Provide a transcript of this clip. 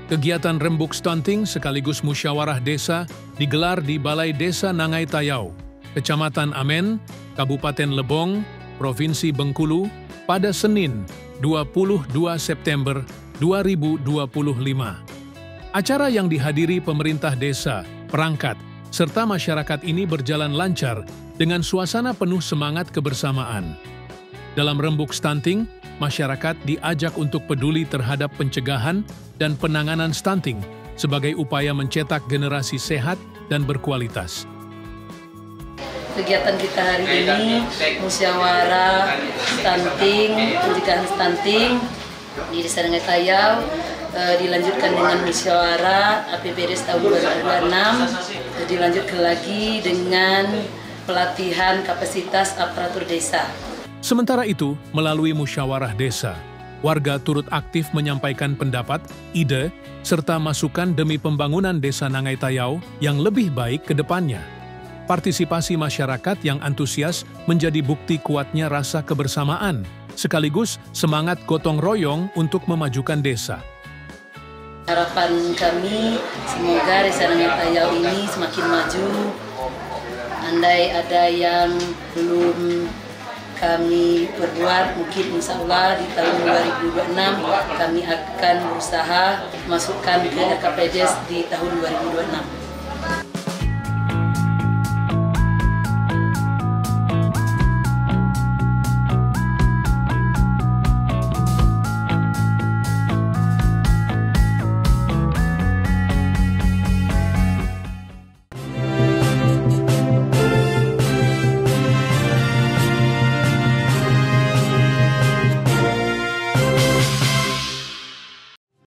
Kegiatan rembuk stunting sekaligus musyawarah desa digelar di Balai Desa Nangai Tayau, Kecamatan Amen, Kabupaten Lebong, Provinsi Bengkulu, pada Senin, 22 September 2025. Acara yang dihadiri pemerintah desa, perangkat, serta masyarakat ini berjalan lancar dengan suasana penuh semangat kebersamaan. Dalam rembuk stunting, masyarakat diajak untuk peduli terhadap pencegahan dan penanganan stunting sebagai upaya mencetak generasi sehat dan berkualitas. Kegiatan kita hari ini musyawarah stunting, pencegahan stunting di Desa Nangai Tayau, dilanjutkan dengan musyawarah APBDes tahun 2026, dilanjutkan lagi dengan pelatihan kapasitas aparatur desa. Sementara itu, melalui musyawarah desa, warga turut aktif menyampaikan pendapat, ide, serta masukan demi pembangunan Desa Nangai Tayau yang lebih baik ke depannya. Partisipasi masyarakat yang antusias menjadi bukti kuatnya rasa kebersamaan, sekaligus semangat gotong royong untuk memajukan desa. Harapan kami, semoga Desa Nangai Tayau ini semakin maju. Andai ada yang belum kami perbuat, mungkin insya Allah di tahun 2026 kami akan berusaha masukkan ke RKPDes di tahun 2026.